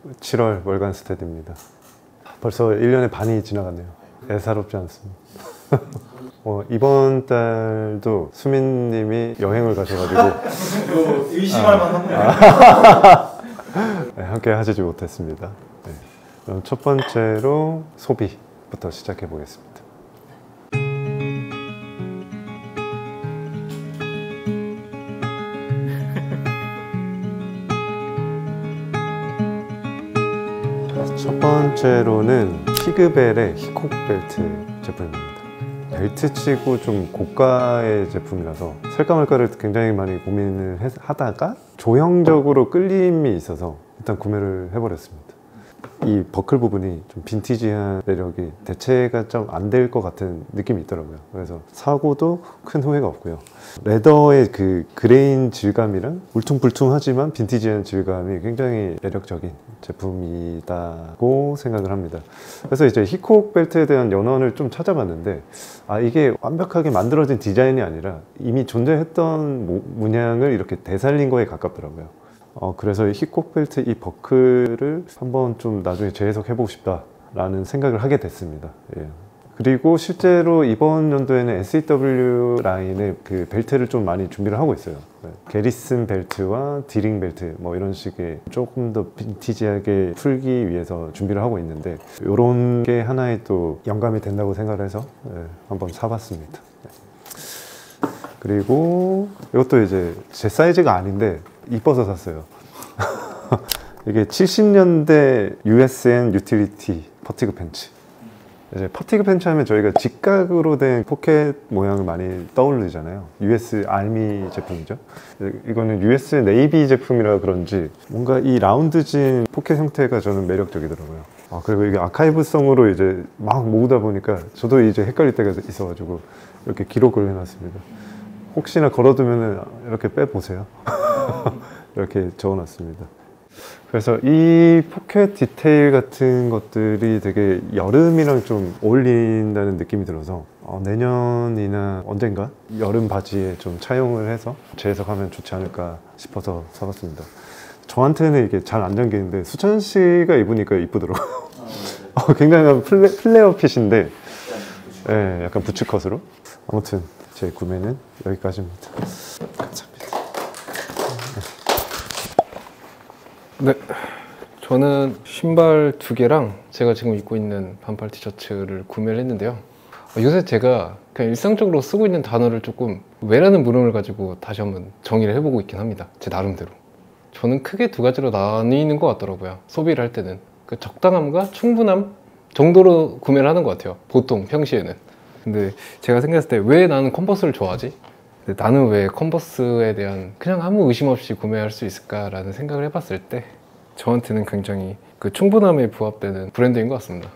7월 월간 스테디입니다. 벌써 1년의 반이 지나갔네요. 애사롭지 않습니다. 이번 달도 수민님이 여행을 가셔가지고 의심할 만합니다. 네, 함께 하시지 못했습니다. 네. 그럼 첫 번째로 소비부터 시작해 보겠습니다. 첫 번째로는 피그벨의 히콕 벨트 제품입니다. 벨트치고 좀 고가의 제품이라서 살까 말까를 굉장히 많이 고민을 하다가 조형적으로 끌림이 있어서 일단 구매를 해버렸습니다. 이 버클 부분이 좀 빈티지한 매력이 대체가 좀 안 될 것 같은 느낌이 있더라고요. 그래서 사고도 큰 후회가 없고요. 레더의 그 그레인 질감이랑 울퉁불퉁하지만 빈티지한 질감이 굉장히 매력적인 제품이라고 생각을 합니다. 그래서 이제 히콕 벨트에 대한 연원을 좀 찾아봤는데 이게 완벽하게 만들어진 디자인이 아니라 이미 존재했던 문양을 이렇게 되살린 거에 가깝더라고요. 그래서 히콕 벨트 이 버클을 한번 좀 나중에 재해석해보고 싶다라는 생각을 하게 됐습니다. 예. 그리고 실제로 이번 연도에는 SEW 라인의 그 벨트를 좀 많이 준비를 하고 있어요. 게리슨 벨트와 디링 벨트 뭐 이런 식의 조금 더 빈티지하게 풀기 위해서 준비를 하고 있는데 이런 게 하나의 또 영감이 된다고 생각을 해서 한번 사봤습니다. 그리고 이것도 이제 제 사이즈가 아닌데 이뻐서 샀어요. 이게 70년대 USN 유틸리티 퍼티그 팬츠. 이제 퍼티그 팬츠 하면 저희가 직각으로 된 포켓 모양을 많이 떠올리잖아요. US 아미 제품이죠. 이거는 US 네이비 제품이라 그런지 뭔가 이 라운드진 포켓 형태가 저는 매력적이더라고요. 그리고 이게 아카이브성으로 이제 막 모으다 보니까 저도 이제 헷갈릴 때가 있어가지고 이렇게 기록을 해놨습니다. 혹시나 걸어두면 이렇게 빼보세요. 이렇게 적어놨습니다. 그래서 이 포켓 디테일 같은 것들이 되게 여름이랑 좀 어울린다는 느낌이 들어서 내년이나 언젠가 여름 바지에 좀 차용을 해서 재해석하면 좋지 않을까 싶어서 사봤습니다. 저한테는 이게 잘 안 잠기는데 수찬 씨가 입으니까 이쁘더라고요. 굉장한 플레어 핏인데 약간 부츠컷으로. 아무튼 제 구매는 여기까지입니다. 감사합니다. 네, 저는 신발 2개랑 제가 지금 입고 있는 반팔 티셔츠를 구매를 했는데요. 요새 제가 그냥 일상적으로 쓰고 있는 단어를 조금 왜라는 물음을 가지고 다시 한번 정의를 해보고 있긴 합니다. 제 나름대로. 저는 크게 두 가지로 나뉘는 것 같더라고요. 소비를 할 때는 그 적당함과 충분함 정도로 구매를 하는 것 같아요. 보통 평시에는. 근데 제가 생각했을 때 왜 나는 컨버스를 좋아하지? 나는 왜 컨버스에 대한 그냥 아무 의심 없이 구매할 수 있을까라는 생각을 해봤을 때 저한테는 굉장히 그 충분함에 부합되는 브랜드인 것 같습니다.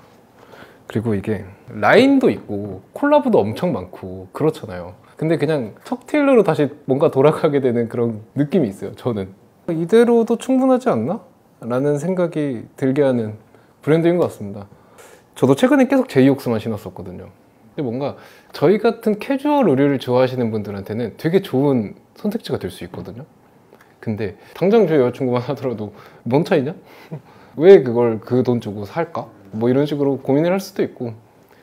그리고 이게 라인도 있고 콜라보도 엄청 많고 그렇잖아요. 근데 그냥 척 테일러로 다시 뭔가 돌아가게 되는 그런 느낌이 있어요. 저는 이대로도 충분하지 않나? 라는 생각이 들게 하는 브랜드인 것 같습니다. 저도 최근에 계속 제이옥스만 신었었거든요. 근데 뭔가 저희 같은 캐주얼 의류를 좋아하시는 분들한테는 되게 좋은 선택지가 될 수 있거든요. 근데 당장 저희 여자친구만 하더라도 뭔 차이냐? 왜 그걸 그 돈 주고 살까? 뭐 이런 식으로 고민을 할 수도 있고.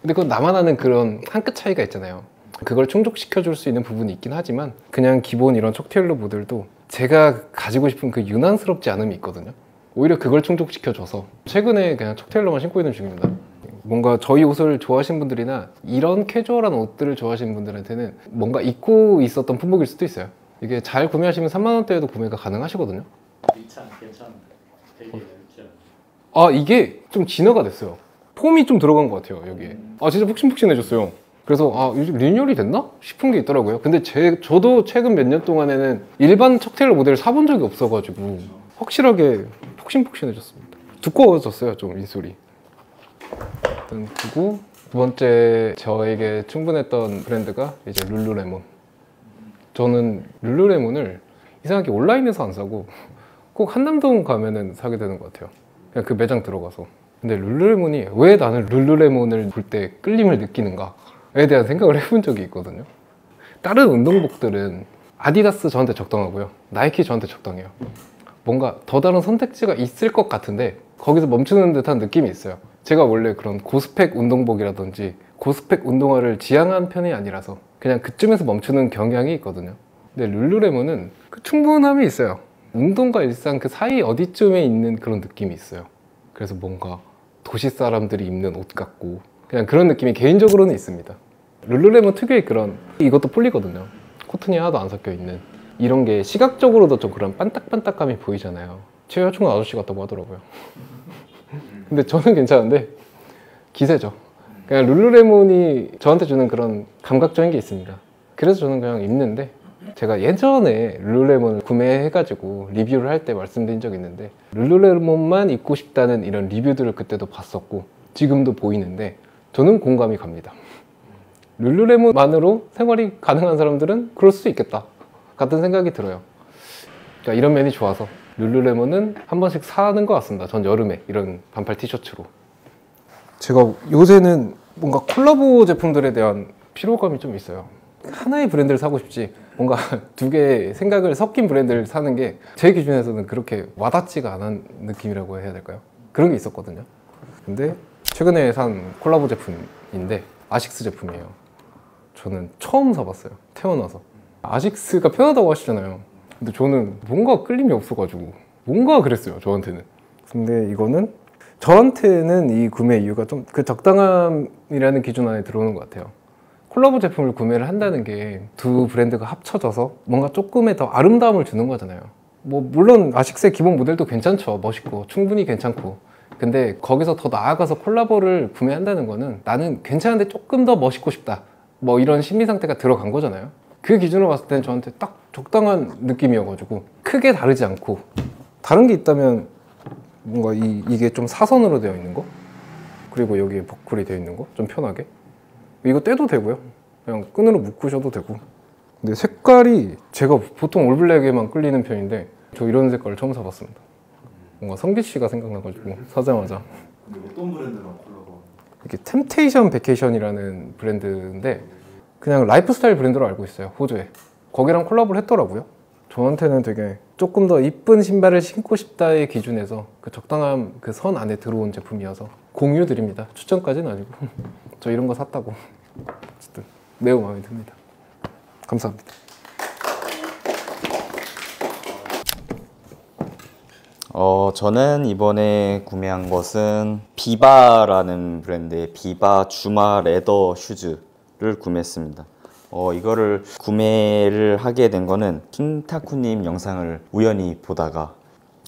근데 그건 나만 아는 그런 한 끗 차이가 있잖아요. 그걸 충족시켜 줄 수 있는 부분이 있긴 하지만 그냥 기본 이런 척테일러 모델도 제가 가지고 싶은 그 유난스럽지 않음이 있거든요. 오히려 그걸 충족시켜줘서 최근에 그냥 척테일러만 신고 있는 중입니다. 뭔가 저희 옷을 좋아하시는 분들이나 이런 캐주얼한 옷들을 좋아하시는 분들한테는 뭔가 잊고 있었던 품목일 수도 있어요. 이게 잘 구매하시면 3만 원대에도 구매가 가능하시거든요. 괜찮은데 되게 얇지 이게 좀 진화가 됐어요. 폼이 좀 들어간 것 같아요, 여기에. 진짜 푹신푹신해졌어요. 그래서 요즘 리뉴얼이 됐나? 싶은 게 있더라고요. 근데 저도 최근 몇 년 동안에는 일반 척테일러 모델을 사본 적이 없어가지고 확실하게 푹신푹신해졌습니다. 두꺼워졌어요, 좀 인솔이. 그리고 두 번째 저에게 충분했던 브랜드가 이제 룰루레몬. 저는 룰루레몬을 이상하게 온라인에서 안 사고 꼭 한남동 가면은 사게 되는 것 같아요. 그냥 그 매장 들어가서. 근데 룰루레몬이 왜 나는 룰루레몬을 볼 때 끌림을 느끼는가에 대한 생각을 해본 적이 있거든요. 다른 운동복들은 아디다스 저한테 적당하고요, 나이키 저한테 적당해요. 뭔가 더 다른 선택지가 있을 것 같은데 거기서 멈추는 듯한 느낌이 있어요. 제가 원래 그런 고스펙 운동복이라든지 고스펙 운동화를 지향한 편이 아니라서 그냥 그쯤에서 멈추는 경향이 있거든요. 근데 룰루레몬은 그 충분함이 있어요. 운동과 일상 그 사이 어디쯤에 있는 그런 느낌이 있어요. 그래서 뭔가 도시 사람들이 입는 옷 같고 그냥 그런 느낌이 개인적으로는 있습니다. 룰루레몬 특유의 그런, 이것도 폴리거든요. 코튼이 하나도 안 섞여 있는 이런 게 시각적으로도 좀 그런 반딱반딱감이 보이잖아요. 제 여자친구 아저씨 같다고 하더라고요. 근데 저는 괜찮은데 기세죠. 그냥 룰루레몬이 저한테 주는 그런 감각적인 게 있습니다. 그래서 저는 그냥 입는데, 제가 예전에 룰루레몬을 구매해가지고 리뷰를 할 때 말씀드린 적이 있는데 룰루레몬만 입고 싶다는 이런 리뷰들을 그때도 봤었고 지금도 보이는데 저는 공감이 갑니다. 룰루레몬만으로 생활이 가능한 사람들은 그럴 수도 있겠다 같은 생각이 들어요. 그러니까 이런 면이 좋아서 룰루레몬은 한 번씩 사는 것 같습니다. 전 여름에 이런 반팔 티셔츠로. 제가 요새는 뭔가 콜라보 제품들에 대한 피로감이 좀 있어요. 하나의 브랜드를 사고 싶지 뭔가 두 개의 생각을 섞인 브랜드를 사는 게 제 기준에서는 그렇게 와닿지가 않은 느낌이라고 해야 될까요? 그런 게 있었거든요. 근데 최근에 산 콜라보 제품인데 아식스 제품이에요. 저는 처음 사봤어요. 태어나서. 아식스가 편하다고 하시잖아요. 근데 저는 뭔가 끌림이 없어가지고 뭔가 그랬어요, 저한테는. 근데 이거는 저한테는 이 구매 이유가 좀 그 적당함이라는 기준 안에 들어오는 것 같아요. 콜라보 제품을 구매를 한다는 게 두 브랜드가 합쳐져서 뭔가 조금의 더 아름다움을 주는 거잖아요. 뭐 물론 아식스의 기본 모델도 괜찮죠. 멋있고 충분히 괜찮고. 근데 거기서 더 나아가서 콜라보를 구매한다는 거는 나는 괜찮은데 조금 더 멋있고 싶다, 뭐 이런 심리 상태가 들어간 거잖아요. 그 기준으로 봤을 때는 저한테 딱 적당한 느낌이어가지고 크게 다르지 않고, 다른 게 있다면 뭔가 이게 좀 사선으로 되어 있는 거, 그리고 여기에 버클이 되어 있는 거 좀 편하게, 이거 떼도 되고요. 그냥 끈으로 묶으셔도 되고. 근데 색깔이 제가 보통 올블랙에만 끌리는 편인데 저 이런 색깔을 처음 사봤습니다. 뭔가 성기 씨가 생각나가지고 사자마자. 근데 어떤 브랜드랑 콜라보? 이게 템테이션 베케이션이라는 브랜드인데 그냥 라이프스타일 브랜드로 알고 있어요, 호주에. 거기랑 콜라보를 했더라고요. 저한테는 되게 조금 더 이쁜 신발을 신고 싶다의 기준에서 그 적당한 그 선 안에 들어온 제품이어서 공유 드립니다. 추천까지는 아니고 저 이런 거 샀다고. 어쨌든 매우 마음에 듭니다. 감사합니다. 저는 이번에 구매한 것은 비바라는 브랜드의 비바 주마 레더 슈즈를 구매했습니다. 이거를 구매를 하게 된 거는 킹타쿠님 영상을 우연히 보다가,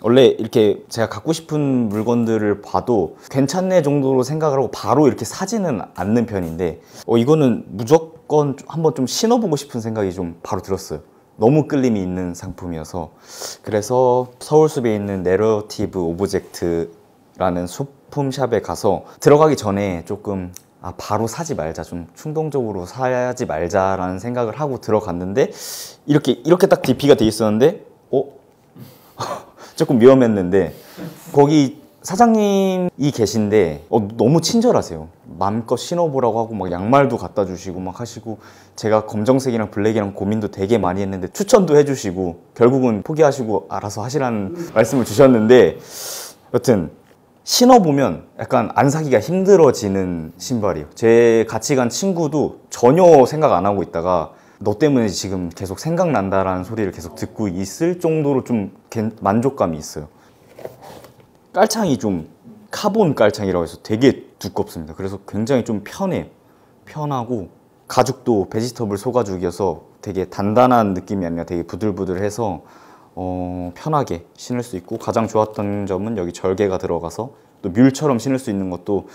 원래 이렇게 제가 갖고 싶은 물건들을 봐도 괜찮네 정도로 생각을 하고 바로 이렇게 사지는 않는 편인데 이거는 무조건 한번 좀 신어보고 싶은 생각이 좀 바로 들었어요. 너무 끌림이 있는 상품이어서. 그래서 서울숲에 있는 내러티브 오브젝트라는 소품샵에 가서 들어가기 전에 조금 바로 사지 말자, 좀 충동적으로 사지 말자라는 생각을 하고 들어갔는데 이렇게 딱 DP가 돼 있었는데 조금 위험했는데 거기 사장님이 계신데 너무 친절하세요. 마음껏 신어보라고 하고 막 양말도 갖다 주시고 막 하시고, 제가 검정색이랑 블랙이랑 고민도 되게 많이 했는데 추천도 해주시고 결국은 포기하시고 알아서 하시라는 말씀을 주셨는데, 여튼 신어보면 약간 안 사기가 힘들어지는 신발이에요. 제 같이 간 친구도 전혀 생각 안 하고 있다가 너 때문에 지금 계속 생각난다라는 소리를 계속 듣고 있을 정도로 좀 만족감이 있어요. 깔창이 좀 카본 깔창이라고 해서 되게 두껍습니다. 그래서 굉장히 좀 편하고, 가죽도 베지터블 소가죽이어서 되게 단단한 느낌이 아니라 되게 부들부들해서 편하게 신을 수 있고, 가장 좋았던 점은 여기 절개가 들어가서 또 뮬처럼 신을 수 있는 것도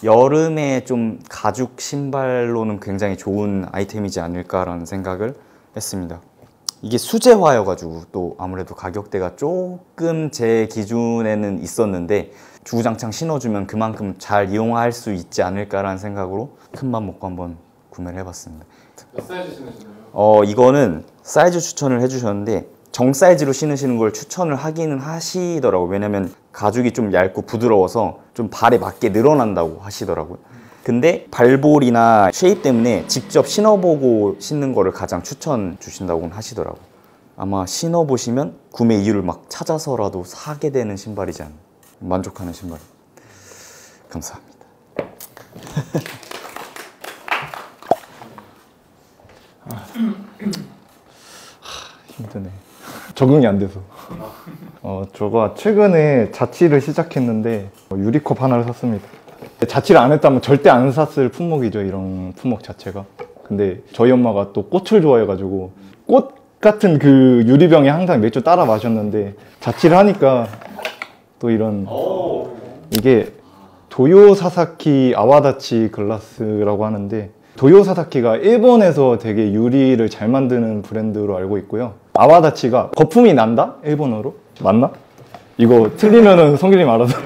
여름에 좀 가죽 신발로는 굉장히 좋은 아이템이지 않을까라는 생각을 했습니다. 이게 수제화여가지고 또 아무래도 가격대가 조금 제 기준에는 있었는데 주구장창 신어주면 그만큼 잘 이용할 수 있지 않을까라는 생각으로 큰맘 먹고 한번 구매를 해봤습니다. 몇 사이즈 신으시나요? 이거는 사이즈 추천을 해주셨는데 정 사이즈로 신으시는 걸 추천을 하기는 하시더라고요. 왜냐면 가죽이 좀 얇고 부드러워서 좀 발에 맞게 늘어난다고 하시더라고요. 근데 발볼이나 쉐입 때문에 직접 신어보고 신는 거를 가장 추천 주신다고는 하시더라고요. 아마 신어보시면 구매 이유를 막 찾아서라도 사게 되는 신발이지 않나. 만족하는 신발. 감사합니다. 힘드네. 적응이 안 돼서. 저가 최근에 자취를 시작했는데 유리컵 하나를 샀습니다. 자취를 안 했다면 절대 안 샀을 품목이죠, 이런 품목 자체가. 근데 저희 엄마가 또 꽃을 좋아해가지고 꽃 같은 그 유리병에 항상 맥주 따라 마셨는데 자취를 하니까 또 이런 이게 도요 사사키 아와다치 글라스라고 하는데 도요 사사키가 일본에서 되게 유리를 잘 만드는 브랜드로 알고 있고요. 아와다치가 거품이 난다? 일본어로? 맞나? 이거 틀리면은 성길님 알아서.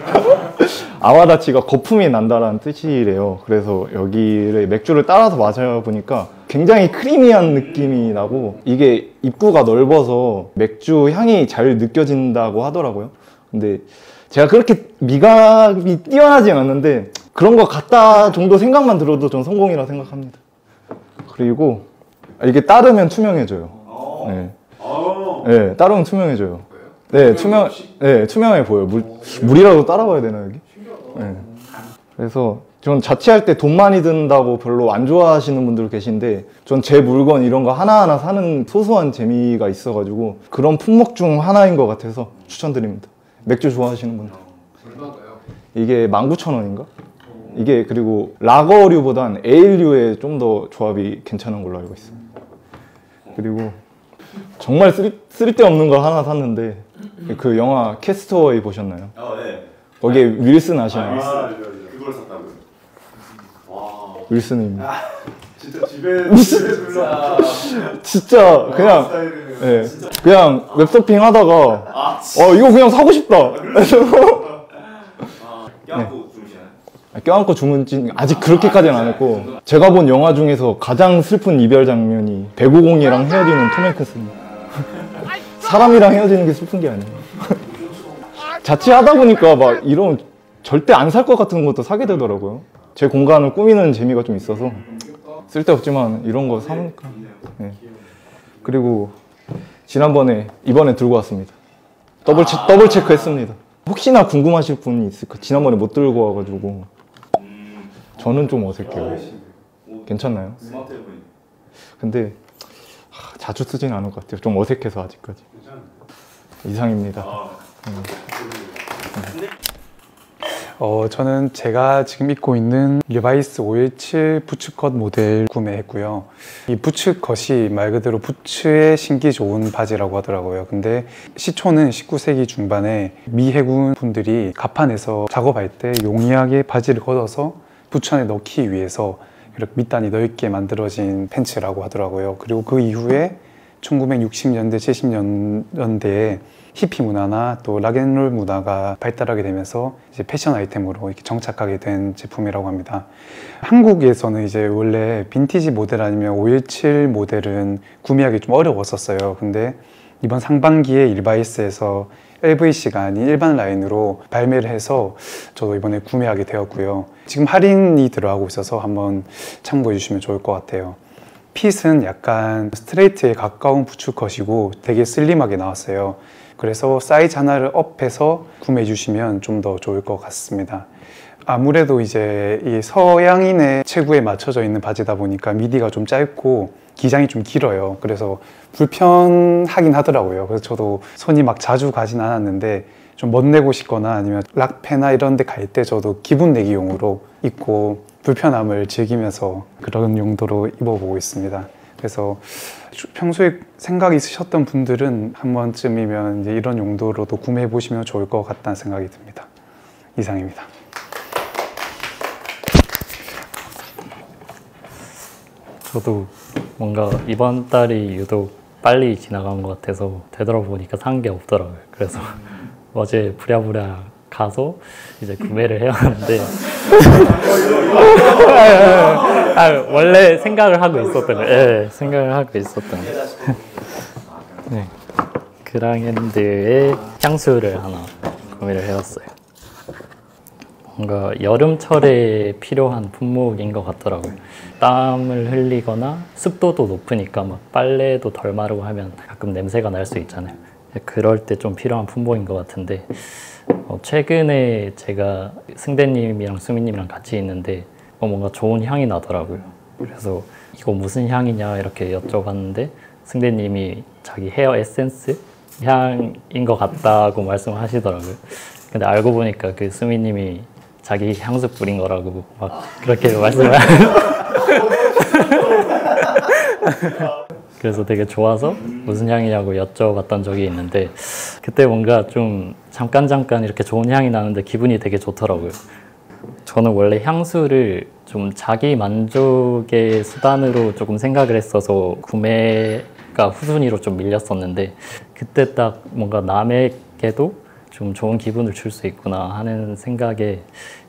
아와다치가 거품이 난다라는 뜻이래요. 그래서 여기를 맥주를 따라서 마셔보니까 굉장히 크리미한 느낌이 나고 이게 입구가 넓어서 맥주 향이 잘 느껴진다고 하더라고요. 근데 제가 그렇게 미각이 뛰어나진 않는데 그런 거 같다 정도 생각만 들어도 전 성공이라 생각합니다. 그리고 이게 따르면 투명해져요. 네. 네, 따르면 투명해져요. 네, 투명해 보여요. 물이라도 따라와야 되나 여기? 네. 그래서 전 자취할 때 돈 많이 든다고 별로 안 좋아하시는 분들 계신데 전 제 물건 이런 거 하나하나 사는 소소한 재미가 있어가지고 그런 품목 중 하나인 것 같아서 추천드립니다. 맥주 좋아하시는 분들. 이게 19,000원인가? 이게 그리고 라거류보단 에일류에 좀 더 조합이 괜찮은 걸로 알고 있어요. 그리고 정말 쓸데없는 거 하나 샀는데 그 영화 캐스터웨이 보셨나요? 네. 거기에 윌슨 아시나요? 그걸 샀다고요? 와. 윌슨입니다. 진짜 집에 둘러. 진짜 그냥 네, 그냥 웹서핑 하다가 이거 그냥 사고 싶다. 껴안고 주무시나요? 껴안고 주문진 아직 그렇게까지는 안 했고 제가 본 영화 중에서 가장 슬픈 이별 장면이 배구공이랑 헤어지는 톰 행크스입니다. 사람이랑 헤어지는 게 슬픈 게 아니에요. 자취하다 보니까 막 이런 절대 안 살 것 같은 것도 사게 되더라고요. 제 공간을 꾸미는 재미가 좀 있어서 쓸데없지만 이런 거 사니까. 네. 그리고 이번에 들고 왔습니다. 더블 체크했습니다. 혹시나 궁금하실 분이 있을까? 지난번에 못 들고 와가지고 저는 좀 어색해요. 괜찮나요? 근데 자주 쓰진 않을 것 같아요. 좀 어색해서 아직까지. 이상입니다. 저는 제가 지금 입고 있는 리바이스 517 부츠컷 모델 구매했고요. 이 부츠컷이 말 그대로 부츠에 신기 좋은 바지라고 하더라고요. 근데 시초는 19세기 중반에 미 해군 분들이 갑판에서 작업할 때 용이하게 바지를 걷어서 부츠 안에 넣기 위해서 이렇게 밑단이 넓게 만들어진 팬츠라고 하더라고요. 그리고 그 이후에 1960년대, 70년대에 히피 문화나 또 락앤롤 문화가 발달하게 되면서 이제 패션 아이템으로 이렇게 정착하게 된 제품이라고 합니다. 한국에서는 이제 원래 빈티지 모델 아니면 517 모델은 구매하기 좀 어려웠었어요. 근데 이번 상반기에 일바이스에서 LVC가 아닌 일반 라인으로 발매를 해서 저도 이번에 구매하게 되었고요. 지금 할인이 들어가고 있어서 한번 참고해 주시면 좋을 것 같아요. 핏은 약간 스트레이트에 가까운 부츠컷이고 되게 슬림하게 나왔어요. 그래서 사이즈 하나를 업해서 구매해 주시면 좀 더 좋을 것 같습니다. 아무래도 이제 이 서양인의 체구에 맞춰져 있는 바지다 보니까 미디가 좀 짧고 기장이 좀 길어요. 그래서 불편하긴 하더라고요. 그래서 저도 손이 막 자주 가진 않았는데 좀 멋내고 싶거나 아니면 락페나 이런 데 갈 때 저도 기분 내기용으로 입고 불편함을 즐기면서 그런 용도로 입어보고 있습니다. 그래서 평소에 생각이 있으셨던 분들은 한 번쯤이면 이제 이런 용도로도 구매해 보시면 좋을 것 같다는 생각이 듭니다. 이상입니다. 저도 뭔가 이번 달이 유독 빨리 지나간 것 같아서 되돌아보니까 산 게 없더라고요. 그래서 어제 부랴부랴 가서 이제 구매를 해야 하는데 원래 생각을 하고 있었던 거예요. 네, 생각을 하고 있었던 거예요. 네, 그랑핸드의 향수를 하나 구매를 해왔어요. 뭔가 여름철에 필요한 품목인 것 같더라고요. 땀을 흘리거나 습도도 높으니까 막 빨래도 덜 마르고 하면 가끔 냄새가 날 수 있잖아요. 그럴 때 좀 필요한 품목인 것 같은데 최근에 제가 승대님이랑 수민님이랑 같이 있는데 뭔가 좋은 향이 나더라고요. 그래서 이거 무슨 향이냐 이렇게 여쭤봤는데 승대님이 자기 헤어 에센스 향인 것 같다고 말씀하시더라고요. 근데 알고 보니까 그 수민님이 자기 향수 뿌린 거라고 막 그렇게 말씀을 그래서 되게 좋아서 무슨 향이냐고 여쭤봤던 적이 있는데 그때 뭔가 좀 잠깐 이렇게 좋은 향이 나는데 기분이 되게 좋더라고요. 저는 원래 향수를 좀 자기 만족의 수단으로 조금 생각을 했어서 구매가 후순위로 좀 밀렸었는데 그때 딱 뭔가 남에게도 좀 좋은 기분을 줄 수 있구나 하는 생각에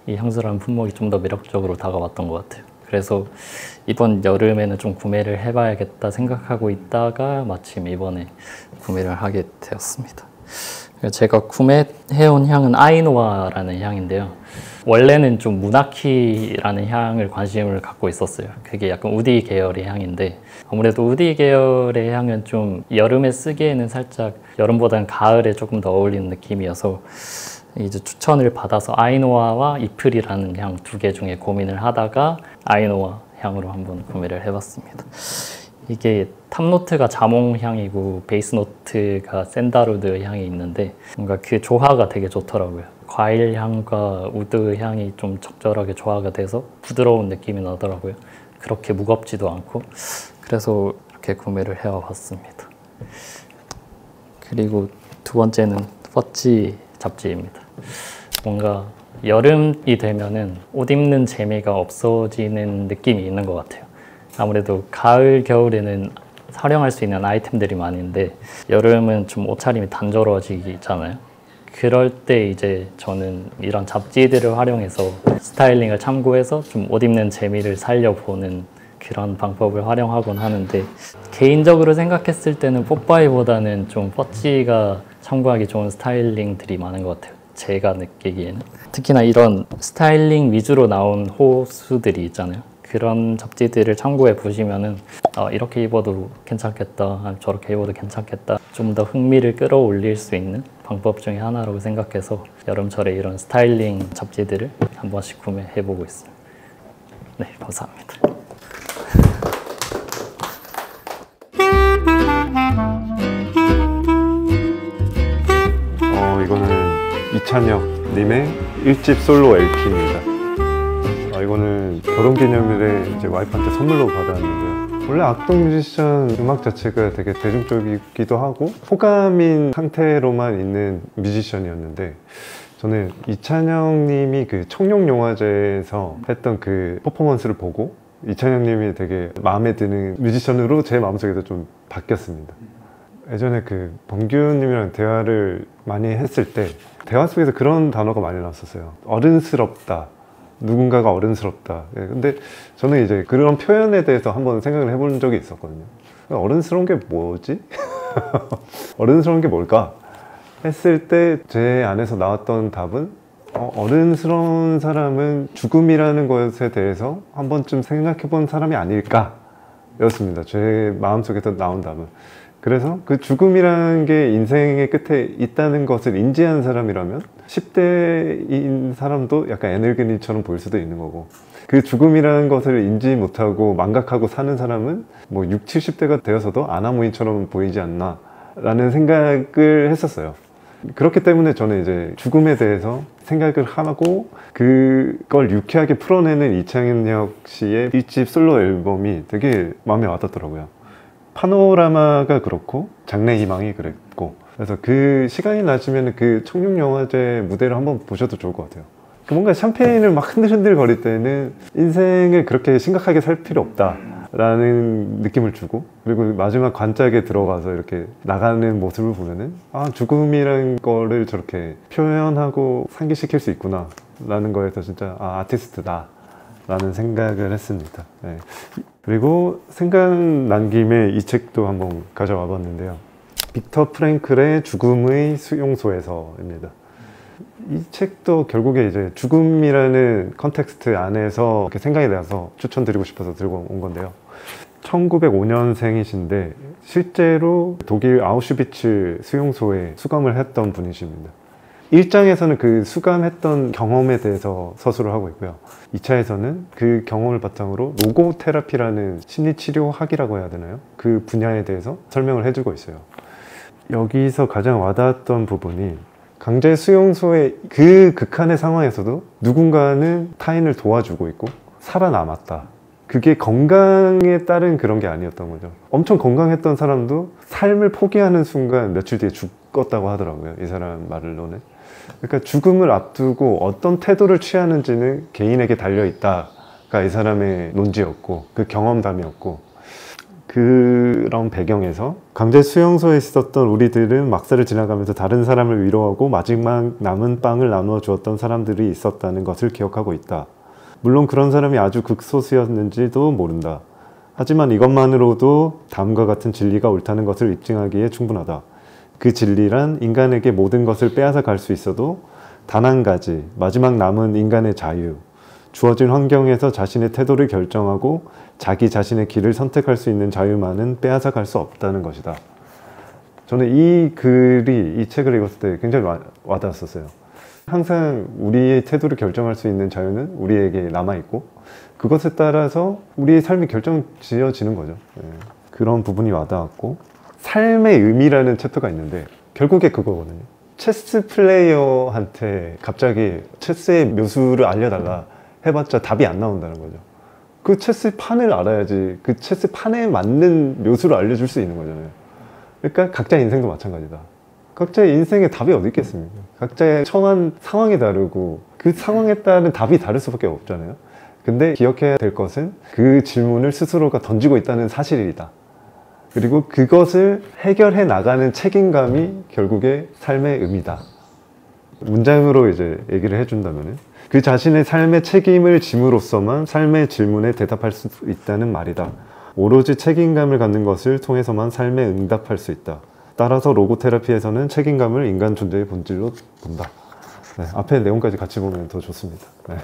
이 향수라는 품목이 좀 더 매력적으로 다가왔던 것 같아요. 그래서 이번 여름에는 좀 구매를 해봐야겠다 생각하고 있다가 마침 이번에 구매를 하게 되었습니다. 제가 구매해온 향은 아이노아라는 향인데요. 원래는 좀 무나키라는 향을 관심을 갖고 있었어요. 그게 약간 우디 계열의 향인데 아무래도 우디 계열의 향은 좀 여름에 쓰기에는 살짝 여름보다는 가을에 조금 더 어울리는 느낌이어서 이제 추천을 받아서 아이노아와 이플이라는 향 두 개 중에 고민을 하다가 아이노아 향으로 한번 구매를 해봤습니다. 이게 탑노트가 자몽 향이고 베이스 노트가 샌다루드 향이 있는데 뭔가 그 조화가 되게 좋더라고요. 과일 향과 우드 향이 좀 적절하게 조화가 돼서 부드러운 느낌이 나더라고요. 그렇게 무겁지도 않고 그래서 이렇게 구매를 해와봤습니다. 그리고 두 번째는 퍼치 잡지입니다. 뭔가 여름이 되면은 옷 입는 재미가 없어지는 느낌이 있는 것 같아요. 아무래도 가을, 겨울에는 활용할 수 있는 아이템들이 많은데 여름은 좀 옷차림이 단조로워지잖아요. 그럴 때 이제 저는 이런 잡지들을 활용해서 스타일링을 참고해서 좀 옷 입는 재미를 살려보는 그런 방법을 활용하곤 하는데 개인적으로 생각했을 때는 뽀빠이보다는 좀 퍼치가 참고하기 좋은 스타일링들이 많은 것 같아요. 제가 느끼기에는. 특히나 이런 스타일링 위주로 나온 호수들이 있잖아요. 그런 잡지들을 참고해 보시면은 이렇게 입어도 괜찮겠다, 저렇게 입어도 괜찮겠다, 좀 더 흥미를 끌어올릴 수 있는 방법 중에 하나라고 생각해서 여름철에 이런 스타일링 잡지들을 한 번씩 구매해 보고 있습니다. 네, 감사합니다. 이거는 이찬혁님의 1집 솔로 LP입니다. 이거는 결혼기념일에 이제 와이프한테 선물로 받았는데요. 원래 악동 뮤지션 음악 자체가 되게 대중적이기도 하고 호감인 상태로만 있는 뮤지션이었는데 저는 이찬혁님이 그 청룡영화제에서 했던 그 퍼포먼스를 보고 이찬혁님이 되게 마음에 드는 뮤지션으로 제 마음속에서 좀 바뀌었습니다. 예전에 그 범규님이랑 대화를 많이 했을 때 대화 속에서 그런 단어가 많이 나왔었어요. 어른스럽다. 누군가가 어른스럽다. 근데 저는 이제 그런 표현에 대해서 한번 생각을 해본 적이 있었거든요. 어른스러운 게 뭐지? 어른스러운 게 뭘까? 했을 때 제 안에서 나왔던 답은 어른스러운 사람은 죽음이라는 것에 대해서 한 번쯤 생각해 본 사람이 아닐까? 였습니다. 제 마음속에서 나온 답은. 그래서 그 죽음이라는 게 인생의 끝에 있다는 것을 인지한 사람이라면 10대인 사람도 약간 에너그니처럼 보일 수도 있는 거고 그 죽음이라는 것을 인지 못하고 망각하고 사는 사람은 뭐 60, 70대가 되어서도 아나무인처럼 보이지 않나 라는 생각을 했었어요. 그렇기 때문에 저는 이제 죽음에 대해서 생각을 하고 그걸 유쾌하게 풀어내는 이창혁 씨의 1집 솔로 앨범이 되게 마음에 와닿더라고요. 파노라마가 그렇고 장래희망이 그랬고 그래서 그 시간이 나시면 그 청룡영화제 무대를 한번 보셔도 좋을 것 같아요. 뭔가 샴페인을 막 흔들흔들 거릴 때는 인생을 그렇게 심각하게 살 필요 없다 라는 느낌을 주고 그리고 마지막 관짝에 들어가서 이렇게 나가는 모습을 보면은 죽음이라는 거를 저렇게 표현하고 상기시킬 수 있구나 라는 거에서 진짜 아티스트다 라는 생각을 했습니다. 네. 그리고 생각난 김에 이 책도 한번 가져와 봤는데요. 빅터 프랭클의 죽음의 수용소에서입니다. 이 책도 결국에 이제 죽음이라는 컨텍스트 안에서 이렇게 생각이 나서 추천드리고 싶어서 들고 온 건데요. 1905년생이신데 실제로 독일 아우슈비츠 수용소에 수감을 했던 분이십니다. 1장에서는 그 수감했던 경험에 대해서 서술을 하고 있고요. 2차에서는 그 경험을 바탕으로 로고테라피라는 심리치료학이라고 해야 되나요? 그 분야에 대해서 설명을 해주고 있어요. 여기서 가장 와닿았던 부분이 강제 수용소의 그 극한의 상황에서도 누군가는 타인을 도와주고 있고 살아남았다. 그게 건강에 따른 그런 게 아니었던 거죠. 엄청 건강했던 사람도 삶을 포기하는 순간 며칠 뒤에 죽었다고 하더라고요. 이 사람 말로는. 그러니까 죽음을 앞두고 어떤 태도를 취하는지는 개인에게 달려있다가 이 사람의 논지였고 그 경험담이었고, 그런 배경에서 강제 수용소에 있었던 우리들은 막사를 지나가면서 다른 사람을 위로하고 마지막 남은 빵을 나누어 주었던 사람들이 있었다는 것을 기억하고 있다. 물론 그런 사람이 아주 극소수였는지도 모른다. 하지만 이것만으로도 다음과 같은 진리가 옳다는 것을 입증하기에 충분하다. 그 진리란 인간에게 모든 것을 빼앗아 갈 수 있어도 단 한 가지, 마지막 남은 인간의 자유, 주어진 환경에서 자신의 태도를 결정하고 자기 자신의 길을 선택할 수 있는 자유만은 빼앗아 갈 수 없다는 것이다. 저는 이 글이, 이 책을 읽었을 때 굉장히 와닿았었어요. 항상 우리의 태도를 결정할 수 있는 자유는 우리에게 남아있고 그것에 따라서 우리의 삶이 결정지어지는 거죠. 그런 부분이 와닿았고, 삶의 의미라는 챕터가 있는데 결국에 그거거든요. 체스 플레이어한테 갑자기 체스의 묘수를 알려달라 해봤자 답이 안 나온다는 거죠. 그 체스 판을 알아야지 그 체스 판에 맞는 묘수를 알려줄 수 있는 거잖아요. 그러니까 각자의 인생도 마찬가지다. 각자의 인생에 답이 어디 있겠습니까? 각자의 처한 상황이 다르고 그 상황에 따른 답이 다를 수밖에 없잖아요. 근데 기억해야 될 것은 그 질문을 스스로가 던지고 있다는 사실이다. 그리고 그것을 해결해 나가는 책임감이 결국에 삶의 의미다. 문장으로 이제 얘기를 해준다면은 그 자신의 삶의 책임을 짐으로써만 삶의 질문에 대답할 수 있다는 말이다. 오로지 책임감을 갖는 것을 통해서만 삶에 응답할 수 있다. 따라서 로고테라피에서는 책임감을 인간 존재의 본질로 본다. 네, 앞에 내용까지 같이 보면 더 좋습니다. 네.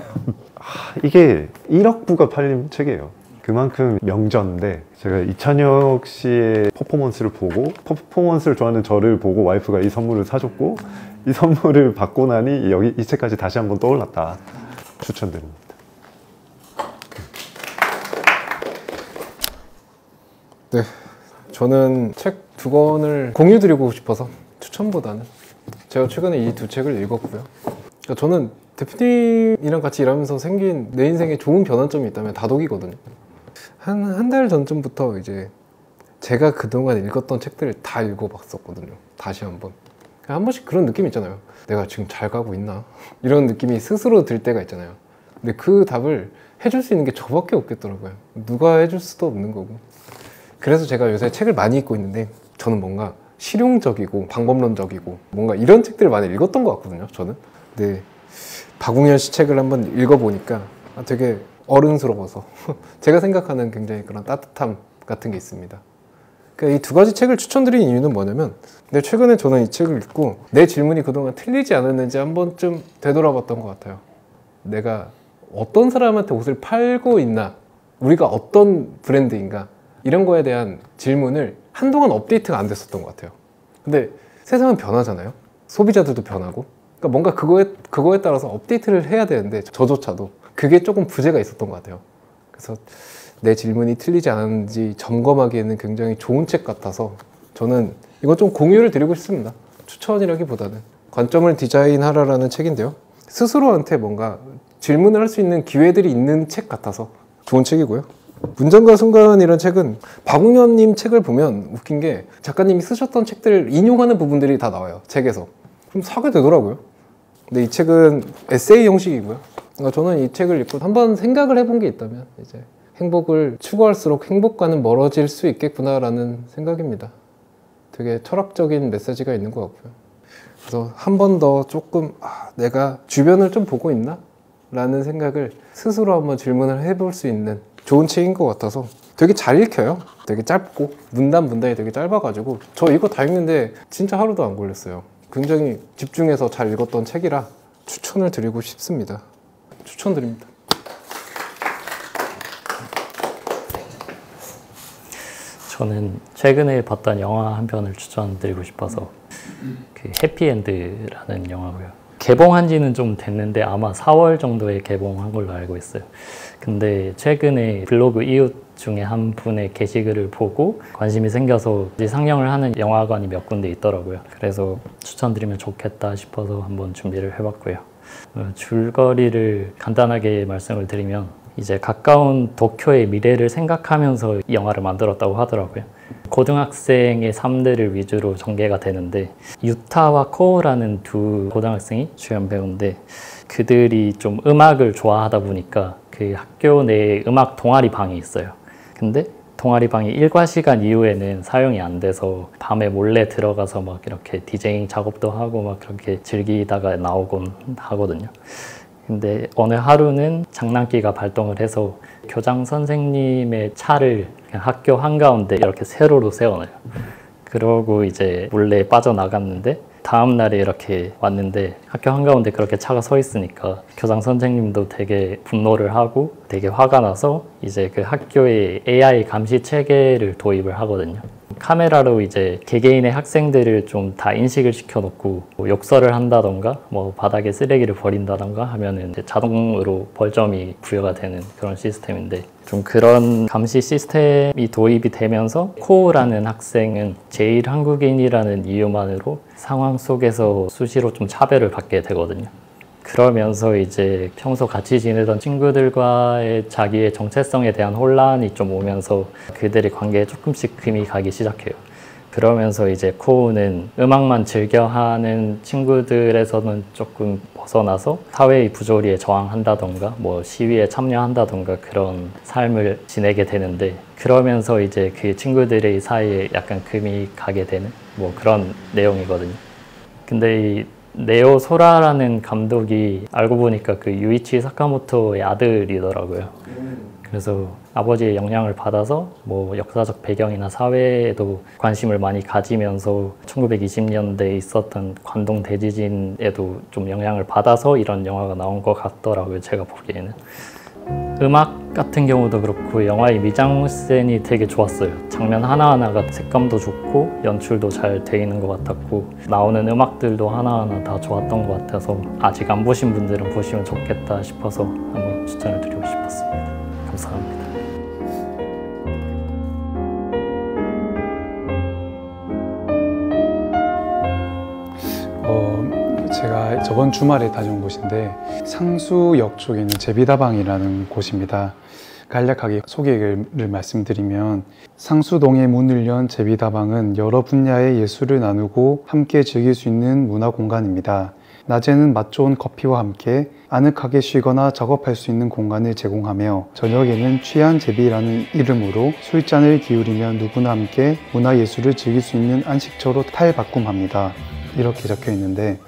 이게 1억 부가 팔린 책이에요. 그만큼 명저인데, 제가 이찬혁 씨의 퍼포먼스를 보고, 퍼포먼스를 좋아하는 저를 보고 와이프가 이 선물을 사줬고, 이 선물을 받고 나니 여기 이 책까지 다시 한번 떠올랐다. 추천드립니다. 네, 저는 책 2권을 공유드리고 싶어서 추천보다는 제가 최근에 이 2책을 읽었고요. 그러니까 저는 대표님이랑 같이 일하면서 생긴 내 인생에 좋은 변환점이 있다면 다독이거든요. 한 달 전쯤부터 이제 제가 그동안 읽었던 책들을 다 읽어봤었거든요. 다시 한번. 한 번씩 그런 느낌 있잖아요. 내가 지금 잘 가고 있나? 이런 느낌이 스스로 들 때가 있잖아요. 근데 그 답을 해줄 수 있는 게 저밖에 없겠더라고요. 누가 해줄 수도 없는 거고. 그래서 제가 요새 책을 많이 읽고 있는데, 저는 뭔가 실용적이고 방법론적이고 뭔가 이런 책들을 많이 읽었던 것 같거든요, 저는. 근데 박웅현 씨 책을 한번 읽어보니까 되게 어른스러워서 제가 생각하는 굉장히 그런 따뜻함 같은 게 있습니다. 그러니까 이 2가지 책을 추천드린 이유는 뭐냐면, 근데 최근에 저는 이 책을 읽고 내 질문이 그동안 틀리지 않았는지 한 번쯤 되돌아봤던 것 같아요. 내가 어떤 사람한테 옷을 팔고 있나, 우리가 어떤 브랜드인가, 이런 거에 대한 질문을 한동안 업데이트가 안 됐었던 것 같아요. 근데 세상은 변하잖아요. 소비자들도 변하고. 그러니까 뭔가 그거에 따라서 업데이트를 해야 되는데 저조차도 그게 조금 부재가 있었던 것 같아요. 그래서 내 질문이 틀리지 않았는지 점검하기에는 굉장히 좋은 책 같아서 저는 이건 좀 공유를 드리고 싶습니다. 추천이라기보다는. 관점을 디자인하라라는 책인데요. 스스로한테 뭔가 질문을 할 수 있는 기회들이 있는 책 같아서 좋은 책이고요. 문장과 순간이라는 책은 박웅현님 책을 보면 웃긴 게 작가님이 쓰셨던 책들을 인용하는 부분들이 다 나와요. 책에서. 그럼 사게 되더라고요. 근데 이 책은 에세이 형식이고요. 그러니까 저는 이 책을 읽고 한번 생각을 해본 게 있다면 이제 행복을 추구할수록 행복과는 멀어질 수 있겠구나라는 생각입니다. 되게 철학적인 메시지가 있는 것 같고요. 그래서 한 번 더 조금 내가 주변을 좀 보고 있나? 라는 생각을 스스로 한번 질문을 해볼 수 있는 좋은 책인 것 같아서 되게 잘 읽혀요. 되게 짧고 문단이 되게 짧아가지고 저 이거 다 읽는데 진짜 하루도 안 걸렸어요. 굉장히 집중해서 잘 읽었던 책이라 추천을 드리고 싶습니다. 추천드립니다. 저는 최근에 봤던 영화 한 편을 추천드리고 싶어서 그 해피엔드라는 영화고요. 개봉한 지는 좀 됐는데 아마 4월 정도에 개봉한 걸로 알고 있어요. 근데 최근에 블로그 이웃 중에 한 분의 게시글을 보고 관심이 생겨서 이제 상영을 하는 영화관이 몇 군데 있더라고요. 그래서 추천드리면 좋겠다 싶어서 한번 준비를 해봤고요. 줄거리를 간단하게 말씀을 드리면 이제 가까운 도쿄의 미래를 생각하면서 이 영화를 만들었다고 하더라고요. 고등학생의 삶들을 위주로 전개가 되는데 유타와 코우라는 두 고등학생이 주연 배우인데 그들이 좀 음악을 좋아하다 보니까 그 학교 내에 음악 동아리 방이 있어요. 근데 동아리 방이 일과 시간 이후에는 사용이 안 돼서 밤에 몰래 들어가서 막 이렇게 디제잉 작업도 하고 막 그렇게 즐기다가 나오곤 하거든요. 근데 어느 하루는 장난기가 발동을 해서 교장 선생님의 차를 그냥 학교 한가운데 이렇게 세로로 세워놔요. 그러고 이제 몰래 빠져나갔는데 다음 날에 이렇게 왔는데 학교 한가운데 그렇게 차가 서 있으니까 교장 선생님도 되게 분노를 하고 되게 화가 나서 이제 그 학교에 AI 감시 체계를 도입을 하거든요. 카메라로 이제 개개인의 학생들을 좀 다 인식을 시켜놓고 뭐 욕설을 한다던가 뭐 바닥에 쓰레기를 버린다던가 하면은 이제 자동으로 벌점이 부여가 되는 그런 시스템인데 좀 그런 감시 시스템이 도입이 되면서 코우라는 학생은 제일 한국인이라는 이유만으로 상황 속에서 수시로 좀 차별을 받게 되거든요. 그러면서 이제 평소 같이 지내던 친구들과의 자기의 정체성에 대한 혼란이 좀 오면서 그들의 관계에 조금씩 금이 가기 시작해요. 그러면서 이제 코우는 음악만 즐겨하는 친구들에서는 조금 벗어나서 사회의 부조리에 저항한다던가 뭐 시위에 참여한다던가 그런 삶을 지내게 되는데 그러면서 이제 그 친구들의 사이에 약간 금이 가게 되는 뭐 그런 내용이거든요. 근데 이 네오 소라라는 감독이 알고 보니까 그 유이치 사카모토의 아들이더라고요. 그래서 아버지의 영향을 받아서 뭐 역사적 배경이나 사회에도 관심을 많이 가지면서 1920년대에 있었던 관동 대지진에도 좀 영향을 받아서 이런 영화가 나온 것 같더라고요. 제가 보기에는. 음악 같은 경우도 그렇고 영화의 미장센이 되게 좋았어요. 장면 하나하나가 색감도 좋고 연출도 잘 돼 있는 것 같았고 나오는 음악들도 하나하나 다 좋았던 것 같아서 아직 안 보신 분들은 보시면 좋겠다 싶어서 한번 추천을 드리고 싶었습니다. 감사합니다. 제가 저번 주말에 다녀온 곳인데 상수역 쪽에 있는 제비다방이라는 곳입니다. 간략하게 소개를 말씀드리면 상수동에 문을 연 제비다방은 여러 분야의 예술을 나누고 함께 즐길 수 있는 문화 공간입니다. 낮에는 맛 좋은 커피와 함께 아늑하게 쉬거나 작업할 수 있는 공간을 제공하며 저녁에는 취한 제비라는 이름으로 술잔을 기울이며 누구나 함께 문화예술을 즐길 수 있는 안식처로 탈바꿈합니다. 이렇게 적혀 있는데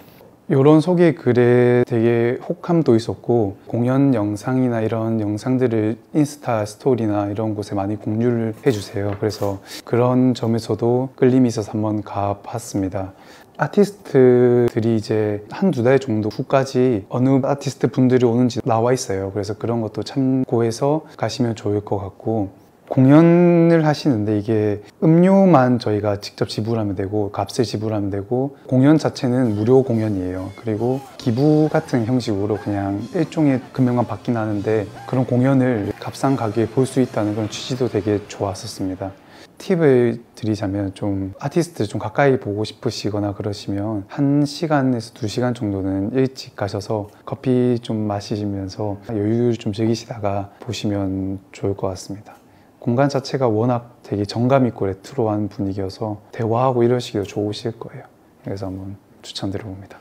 이런 소개 글에 되게 혹함도 있었고 공연 영상이나 이런 영상들을 인스타 스토리나 이런 곳에 많이 공유를 해주세요. 그래서 그런 점에서도 끌림이 있어서 한번 가봤습니다. 아티스트들이 이제 한두 달 정도 후까지 어느 아티스트 분들이 오는지 나와 있어요. 그래서 그런 것도 참고해서 가시면 좋을 것 같고 공연을 하시는데 이게 음료만 저희가 직접 지불하면 되고 값을 지불하면 되고 공연 자체는 무료 공연이에요. 그리고 기부 같은 형식으로 그냥 일종의 금액만 받긴 하는데 그런 공연을 값싼 가격에 볼 수 있다는 그런 취지도 되게 좋았었습니다. 팁을 드리자면 좀 아티스트 좀 가까이 보고 싶으시거나 그러시면 1시간에서 2시간 정도는 일찍 가셔서 커피 좀 마시면서 여유를 좀 즐기시다가 보시면 좋을 것 같습니다. 공간 자체가 워낙 되게 정감 있고 레트로한 분위기여서 대화하고 이러시기도 좋으실 거예요. 그래서 한번 추천드려봅니다.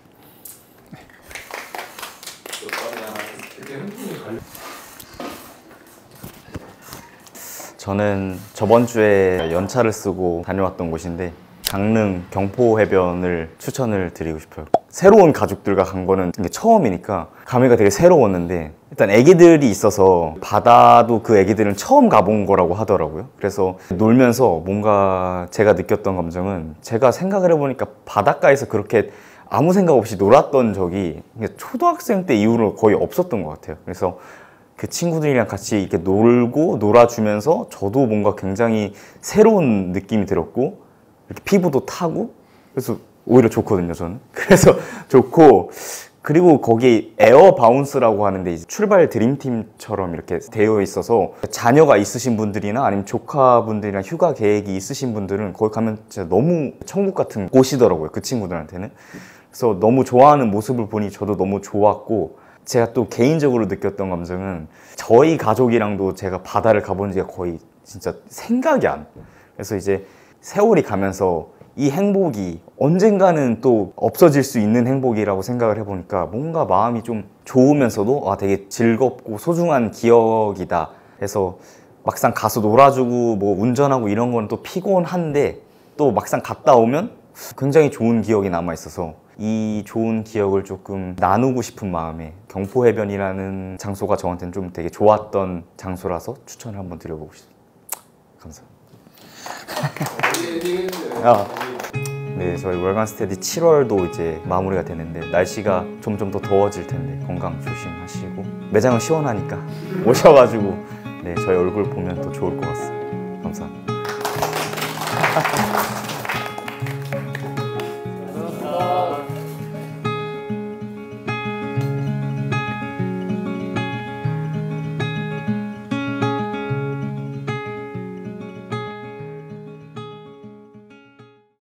네. 저는 저번 주에 연차를 쓰고 다녀왔던 곳인데 강릉 경포해변을 추천을 드리고 싶어요. 새로운 가족들과 간 거는 이게 처음이니까 감회가 되게 새로웠는데 일단 애기들이 있어서 바다도 그 애기들은 처음 가본 거라고 하더라고요. 그래서 놀면서 뭔가 제가 느꼈던 감정은 제가 생각을 해보니까 바닷가에서 그렇게 아무 생각 없이 놀았던 적이 초등학생 때 이후로 거의 없었던 것 같아요. 그래서 그 친구들이랑 같이 이렇게 놀고 놀아주면서 저도 뭔가 굉장히 새로운 느낌이 들었고 이렇게 피부도 타고 그래서 오히려 좋거든요 저는. 그래서 좋고 그리고 거기 에어 바운스라고 하는데 이제 출발 드림팀처럼 이렇게 되어 있어서 자녀가 있으신 분들이나 아니면 조카분들이랑 휴가 계획이 있으신 분들은 거기 가면 진짜 너무 천국 같은 곳이더라고요 그 친구들한테는. 그래서 너무 좋아하는 모습을 보니 저도 너무 좋았고 제가 또 개인적으로 느꼈던 감정은 저희 가족이랑도 제가 바다를 가본 지가 거의 진짜 생각이 안. 그래서 이제 세월이 가면서 이 행복이 언젠가는 또 없어질 수 있는 행복이라고 생각을 해보니까 뭔가 마음이 좀 좋으면서도 되게 즐겁고 소중한 기억이다 해서 막상 가서 놀아주고 뭐 운전하고 이런 건 또 피곤한데 또 막상 갔다 오면 굉장히 좋은 기억이 남아있어서 이 좋은 기억을 조금 나누고 싶은 마음에 경포해변이라는 장소가 저한테는 좀 되게 좋았던 장소라서 추천을 한번 드려보고 싶습니다. 감사합니다. 네, 저희 월간 스테디 7월도 이제 마무리가 되는데 날씨가 점점 더 더워질 텐데 건강 조심하시고 매장은 시원하니까 오셔가지고 네, 저희 얼굴 보면 더 좋을 것 같습니다. 감사합니다.